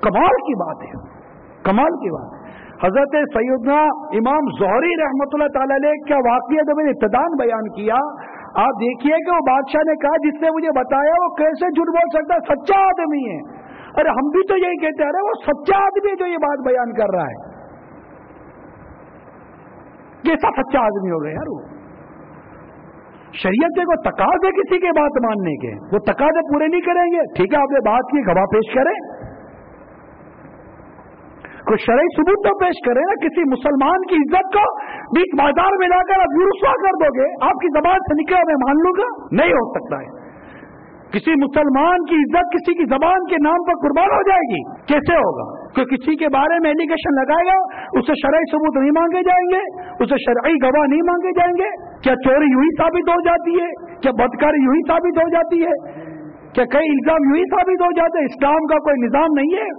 کمال کی بات ہے، کمال کی بات ہے۔ حضرت سیدنا امام زہری رحمۃ اللہ تعالی علیہ کا واقعہ جو میں نے ابتداءً بیان کیا، آپ دیکھیے کہ وہ بادشاہ نے کہا جس نے مجھے بتایا وہ کیسے جھوٹ بول سکتا ہے، سچا آدمی ہے۔ ارے ہم بھی تو یہی کہتے ہیں، ارے وہ سچا آدمی ہے جو یہ بات بیان کر رہا ہے۔ کیسا سچا آدمی ہو گیا یار وہ؟ شریعت کو تقاضے کسی کے بات ماننے کے، وہ تقاضے پورے نہیں کریں گے، ٹھیک ہے آپ نے بات کی، گواہ پیش کریں، کوئی شرعی ثبوت تو پیش کرے نا۔ کسی مسلمان کی عزت کو بیچ بازار میں لا کر آپ رسوا کر دو گے، آپ کی زبان سے نکلا میں مان لوں گا؟ نہیں ہو سکتا ہے۔ کسی مسلمان کی عزت کسی کی زبان کے نام پر قربان ہو جائے گی؟ کیسے ہوگا؟ کہ کسی کے بارے میں ایلیگیشن لگائے گا، اسے شرعی ثبوت نہیں مانگے جائیں گے، اسے شرعی گواہ نہیں مانگے جائیں گے؟ کیا چوری یوں ہی ثابت ہو جاتی ہے؟ کیا بدکاری یوں ہی ثابت ہو جاتی ہے؟ کیا کئی الزام یوں ہی ثابت ہو جاتے ہیں؟ اسلام کا کوئی نظام نہیں ہے؟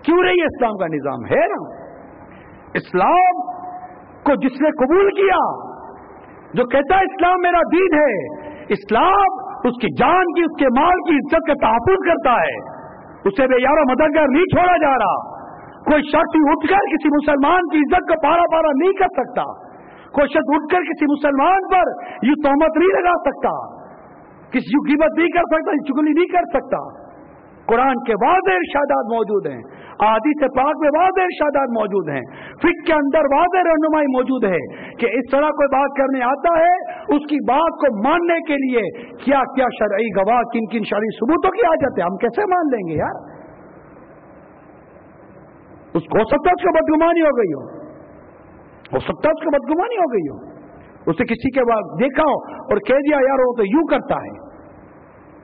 کیوں رہی ہے اسلام کا نظام؟ ہے نا۔ اسلام کو جس نے قبول کیا، جو کہتا ہے اسلام میرا دین ہے، اسلام اس کی جان کی، اس کے مال کی عزت کا تحفظ کرتا ہے، اسے بے یار و مددگار نہیں چھوڑا جا رہا۔ کوئی شخص اٹھ کر کسی مسلمان کی عزت کو پارا پارا نہیں کر سکتا، کوئی شخص اٹھ کر کسی مسلمان پر یہ تہمت نہیں لگا سکتا، کسی کی غیبت نہیں کر سکتا، چگلی نہیں کر سکتا۔ قرآن کے واضح ارشادات موجود ہیں، احادیث پاک میں واضح ارشادات موجود ہیں، فقہ کے اندر واضح رہنمائی موجود ہے کہ اس طرح کوئی بات کرنے آتا ہے، اس کی بات کو ماننے کے لیے کیا کیا شرعی گواہ، کن کن شرعی ثبوتوں کی حاجت ہے۔ ہم کیسے مان لیں گے یار؟ اس کو ہو سکتا ہے اس کو بدگمانی ہو گئی ہو سکتا ہے اس کو بدگمانی ہو گئی ہو، اسے کسی کے بعد دیکھا ہو اور کہہ دیا یار وہ تو یوں کرتا ہے،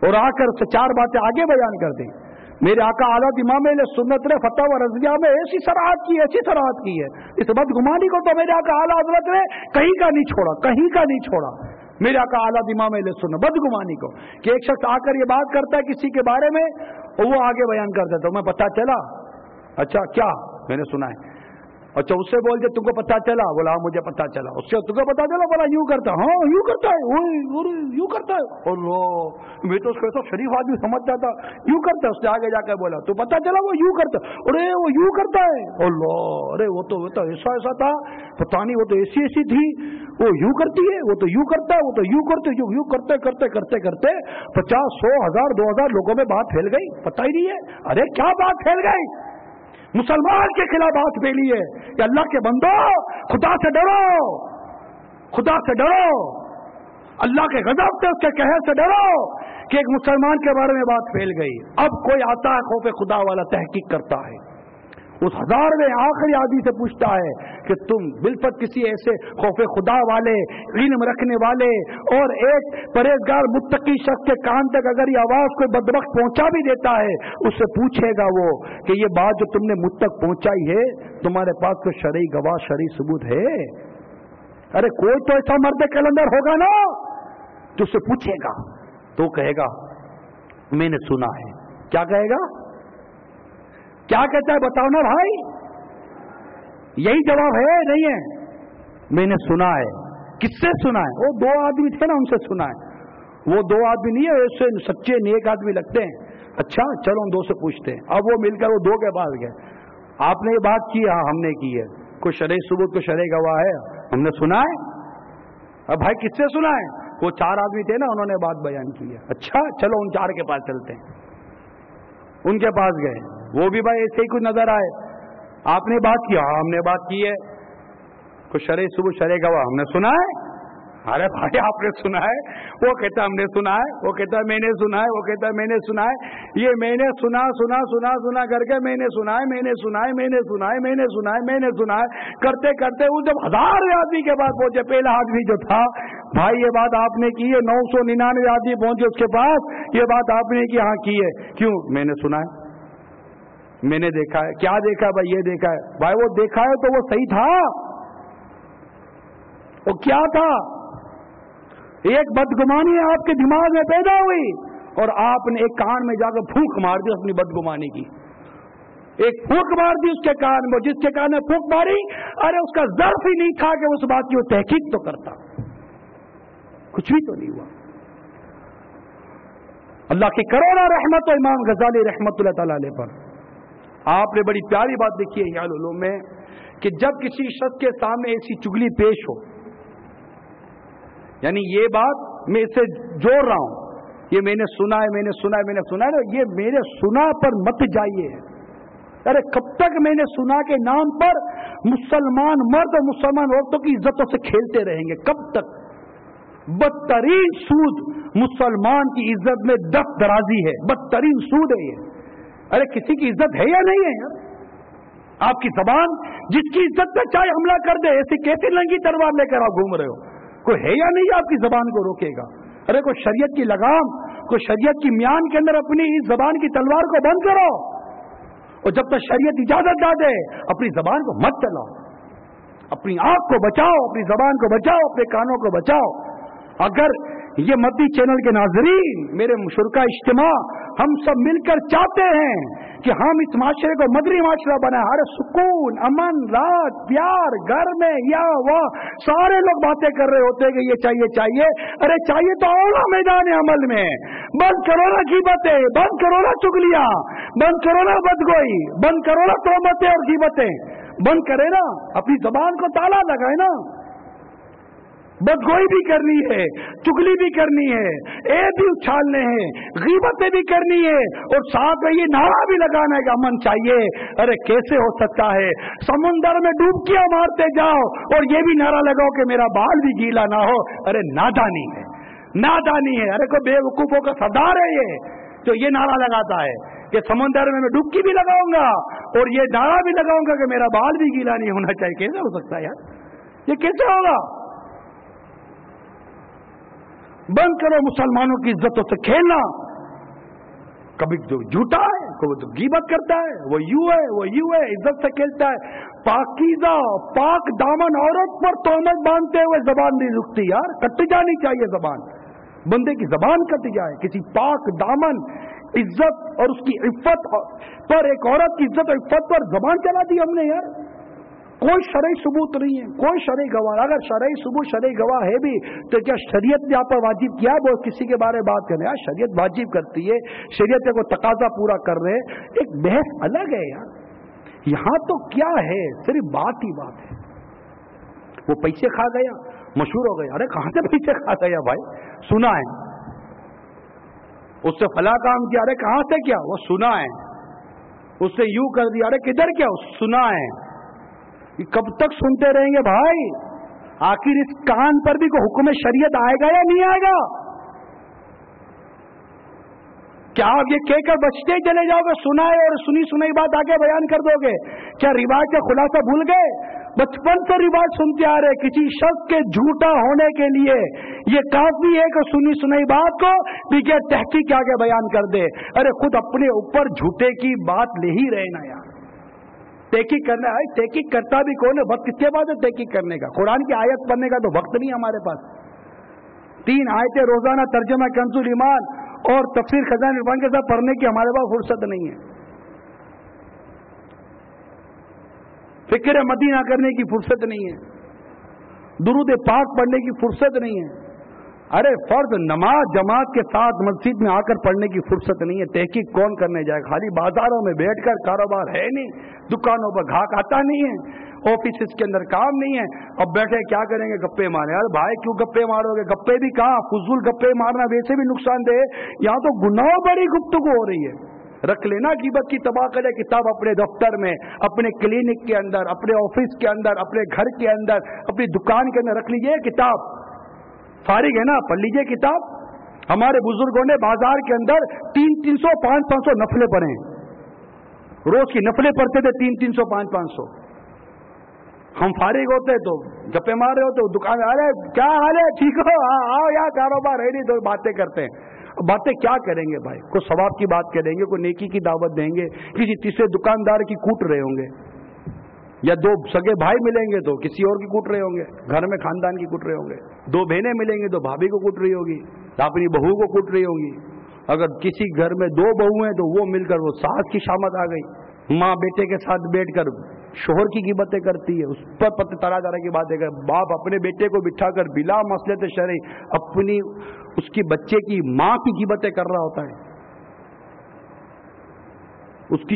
اور آ کر سے چار باتیں آگے بیان کر دیں۔ میرے آقا اعلیٰ امام اہل سنت نے فتح و رضیہ میں ایسی صراحت کی ہے، اس بدگمانی کو تو میرے آقا اعلیٰ حضرت نے کہیں کا نہیں چھوڑا، میرے آقا اعلیٰ امام اہل سنت بدگمانی کو، کہ ایک شخص آ کر یہ بات کرتا ہے کسی کے بارے میں اور وہ آگے بیان کر دیتا، میں پتہ چلا، اچھا کیا؟ میں نے سنا ہے، اچھا اس سے بول دے تم کو پتا چلا؟ بولا مجھے پتا چلا۔ اس سے تم کو پتا چلا؟ بولا یوں کرتا ہے، ہاں یوں کرتا ہے، یوں کرتا ہے، اللہ میں تو اس کو ایسا شریف آدمی سمجھتا تھا، یوں کرتا ہے۔ اس نے آگے جا کر بولا تو پتا چلا وہ یوں کرتا ہے، ارے وہ یوں کرتا ہے، اللہ ارے وہ تو ایسا تھا، پتا نہیں وہ تو ایسی تھی، وہ یوں کرتی ہے، وہ تو یوں کرتا ہے، وہ تو یوں کرتے، یوں کرتے کرتے کرتے کرتے 50 100 1000 2000 لوگوں میں بات پھیل گئی، پتہ ہی نہیں ہے۔ ارے کیا بات پھیل گئی؟ مسلمان کے خلاف بات پھیلی ہے کہ اللہ کے بندو خدا سے ڈرو، خدا سے ڈرو، اللہ کے غضب سے، اس کے قہر سے ڈرو، کہ ایک مسلمان کے بارے میں بات پھیل گئی۔ اب کوئی آتا ہے خوف خدا والا تحقیق کرتا ہے، اس 1000ویں آخری آدمی سے پوچھتا ہے کہ تم بالفت کسی ایسے خوف خدا والے، علم رکھنے والے اور ایک پرہیزگار متقی شخص کے کان تک اگر یہ آواز کوئی بدبخت پہنچا بھی دیتا ہے، اس سے پوچھے گا وہ کہ یہ بات جو تم نے مجھ تک پہنچائی ہے تمہارے پاس کوئی شرعی گواہ، شرعی ثبوت ہے؟ ارے کوئی تو ایسا مرد کلندر ہوگا نا جو اس سے پوچھے گا، تو کہے گا میں نے سنا ہے۔ کیا کہے گا؟ کیا کہتا ہے بتاؤ نا بھائی؟ یہی جواب ہے نہیں ہے؟ میں نے سنا ہے۔ کس سے سنا ہے؟ وہ 2 آدمی تھے نا، ان سے سنا ہے۔ وہ 2 آدمی نہیں ہے، ایسے سچے نیک آدمی لگتے ہیں۔ اچھا چلو ہم 2 سے پوچھتے ہیں۔ اب وہ مل کر وہ 2 کے پاس گئے، آپ نے یہ بات کی؟ ہاں ہم نے کی ہے۔ کوئی شرعی ثبوت، کوئی شرعی گواہ ہے؟ ہم نے سنا ہے۔ اب بھائی کس سے سنا ہے؟ وہ 4 آدمی تھے نا، انہوں نے بات بیان کی ہے۔ اچھا چلو ان 4 کے پاس چلتے ہیں۔ ان کے پاس گئے، وہ بھی بھائی ایسے ہی کچھ نظر آئے۔ آپ نے بات کی؟ ہاں ہم نے بات کی ہے۔ کوئی شرعی ثبوت، شرعی گواہ؟ ہم نے سنا ہے۔ ارے بھائی آپ نے سنا ہے؟ وہ کہتا ہے ہم نے سنا ہے، وہ کہتا ہے میں نے سنا ہے، وہ کہتا ہے میں نے سنا ہے۔ یہ میں نے سنا سنا سنا سنا کر کے میں نے سنا ہے، میں نے سنا ہے، میں نے سنا ہے، میں نے سنا ہے، میں نے سنا ہے کرتے کرتے وہ جب 1000 آدمی کے بعد پہنچے، پہلا آدمی جو تھا، بھائی یہ بات آپ نے کی ہے، 999 آدمی پہنچے اس کے پاس، یہ بات آپ نے کی؟ ہاں کی ہے۔ کیوں؟ میں نے سنا ہے، میں نے دیکھا ہے۔ کیا دیکھا ہے بھائی؟ یہ دیکھا ہے۔ بھائی وہ دیکھا ہے تو وہ صحیح تھا؟ وہ کیا تھا؟ ایک بدگمانی آپ کے دماغ میں پیدا ہوئی اور آپ نے ایک کان میں جا کر پھونک مار دی اپنی بدگمانی کی، ایک پھونک مار دی اس کے کان میں، جس کے کان میں پھونک ماری، ارے اس کا ظرف ہی نہیں تھا کہ اس بات کی وہ تحقیق تو کرتا، کچھ بھی تو نہیں ہوا۔ اللہ کی کروڑا رحمت و امام غزالی رحمت اللہ تعالی علیہ پر आपने बड़ी प्यारी बात देखी है हियाल उलूम में कि जब किसी शख्स के सामने ऐसी चुगली पेश हो, यानी ये बात मैं इससे जोड़ रहा हूं, ये मैंने सुना है, मैंने सुना है, मैंने सुना है, ये मेरे सुना पर मत जाइए। अरे कब तक मैंने सुना के नाम पर मुसलमान मर्द और मुसलमान औरतों की इज्जतों से खेलते रहेंगे? कब तक? बदतरीन सूद मुसलमान की इज्जत में दस्त दराजी है, बदतरीन सूद है ये। अरे किसी की इज्जत है या नहीं है यार? आपकी जबान जिसकी इज्जत पे चाहे हमला कर दे, ऐसी कैसी नंगी तलवार लेकर आप घूम रहे हो? कोई है या नहीं आपकी जबान को रोकेगा? अरे कोई शरीयत की लगाम, कोई शरीयत की म्यान के अंदर अपनी इस जबान की तलवार को बंद करो, और जब तक शरीयत इजाजत ना दे अपनी जबान को मत चलाओ। अपनी आंख को बचाओ, अपनी जबान को बचाओ, अपने कानों को बचाओ। अगर ये मद्दी चैनल के नाजरीन, मेरे मुशरका इज्तिमा, हम सब मिलकर चाहते हैं कि हम इस माशरे को मदरी माशरा बनाए, अरे सुकून, अमन, राहत, प्यार, घर में या वह सारे लोग बातें कर रहे होते हैं कि ये चाहिए चाहिए। अरे चाहिए तो आओ ना मैदान अमल में, बंद करो ना गीबतें, बंद करो ना चुगलियां, बंद करो ना बदगोई, बंद करो ना तोहमतें और गीबतें, बंद करे ना, अपनी जबान को ताला लगाए ना। बदगोई भी करनी है, चुगली भी करनी है, ऐब भी उछालने हैं, गीबतें भी करनी है, और साथ में ये नारा भी लगाना है कि अमन चाहिए। अरे कैसे हो सकता है? समुंदर में डुबकियां मारते जाओ और ये भी नारा लगाओ कि मेरा बाल भी गीला ना हो। अरे नादानी है, नादानी है। अरे कोई बेवकूफों का सरदार है ये जो ये नारा लगाता है कि समुंदर में मैं डुबकी भी लगाऊंगा और ये नारा भी लगाऊंगा कि मेरा बाल भी गीला नहीं होना चाहिए। कैसे हो सकता है यार? ये कैसे होगा? बंद करो मुसलमानों की इज्जतों से खेलना। कभी जो झूठा है, कभी तो गीबत करता है, वो यूं है, वो यूं है, इज्जत से खेलता है। पाकीज़ा पाक दामन औरत पर तोहमत बांधते हुए जबान नहीं रुकती यार, कट जानी चाहिए जबान। बंदे की जबान कट जाए किसी पाक दामन इज्जत और उसकी इफ्फत पर, एक औरत की इज्जत और इफ्फत पर जबान चला दी हमने यार। कोई शरई सबूत नहीं है, कोई शरई गवाह। अगर शरई सबूत, शरई गवाह है भी तो क्या शरीयत ने यहाँ पर वाजिब किया वो किसी के बारे में बात करें? यार शरीयत वाजिब करती है, शरीयत को तकाजा पूरा कर रहे हैं, एक बहस अलग है यार। यहाँ तो क्या है, सिर्फ बात ही बात है। वो पैसे खा गया, मशहूर हो गया। अरे कहां से पैसे खा गया भाई? सुना है उससे फला काम किया। अरे कहां से किया? वो सुना है। उससे यूं कर दिया। अरे किधर क्या? सुना है। कब तक सुनते रहेंगे भाई? आखिर इस कान पर भी कोई हुक्म शरीयत आएगा या नहीं आएगा? क्या आप ये कहकर बचते ही चले जाओगे? सुना है और सुनी सुनाई बात आगे बयान कर दोगे? क्या रिवाज का खुलासा भूल गए? बचपन से रिवाज सुनते आ रहे, किसी शख्स के झूठा होने के लिए ये काफी है कि सुनी सुनाई बात को बगैर तहकीक आगे बयान कर दे। अरे खुद अपने ऊपर झूठे की बात ले ही रहे ना यार। तहकीक करना है, तहकीक करता भी कौन है? वक्त किसके पास है तहकीक करने का? कुरान की आयत पढ़ने का तो वक्त नहीं हमारे पास। 3 आयतें रोजाना तर्जुमा कंजुल ईमान और तफसीर खजान इरफान के साथ पढ़ने की हमारे पास फुर्सत नहीं है। फिक्र मदीना करने की फुर्सत नहीं है, दुरूद पाक पढ़ने की फुर्सत नहीं है। अरे फर्ज नमाज जमात के साथ मस्जिद में आकर पढ़ने की फुर्सत नहीं है। तहकीक कौन करने जाए? खाली बाजारों में बैठकर कारोबार है नहीं, दुकानों पर घाक आता नहीं है, ऑफिस के अंदर काम नहीं है, अब बैठे क्या करेंगे? गप्पे मारे। यार भाई क्यों गप्पे मारोगे? गप्पे भी कहाँ, फुजूल गप्पे मारना वैसे भी नुकसानदेह। यहाँ तो गुनाह बड़ी गुफ्तगू हो रही है। रख लेना गिबत की तबाकत किताब अपने दफ्तर में, अपने क्लिनिक के अंदर, अपने ऑफिस के अंदर, अपने घर के अंदर, अपनी दुकान के अंदर रख लीजिए किताब। फारिग है ना, पढ़ लीजिए किताब। हमारे बुजुर्गों ने बाजार के अंदर 300-300, 500 नफले पढ़े, रोज की नफले पढ़ते थे 300-300, 500। हम फारिग होते तो गप्पे मार रहे होते, दुकान आ रहे, क्या हाल है, ठीक हो, आओ यार कारोबार है नहीं, तो बातें करते हैं। बातें क्या करेंगे भाई? कोई सवाब की बात करेंगे, कोई नेकी की दावत देंगे, किसी तीसरे दुकानदार की कूट रहे होंगे, या 2 सगे भाई मिलेंगे तो किसी और की कूट रहे होंगे, घर में खानदान की कूट रहे होंगे। 2 बहनें मिलेंगे तो भाभी को कूट रही होगी, अपनी बहू को कूट रही होगी। अगर किसी घर में 2 बहू हैं तो वो मिलकर वो सास की शामत आ गई, माँ बेटे के साथ बैठकर शोहर की गिबतें करती है, उस पर पत्ते तरह तरह की बातें कर। बाप अपने बेटे को बिठाकर बिला मसलत शरई अपनी उसकी बच्चे की माँ की गिबतें कर रहा होता है, उसकी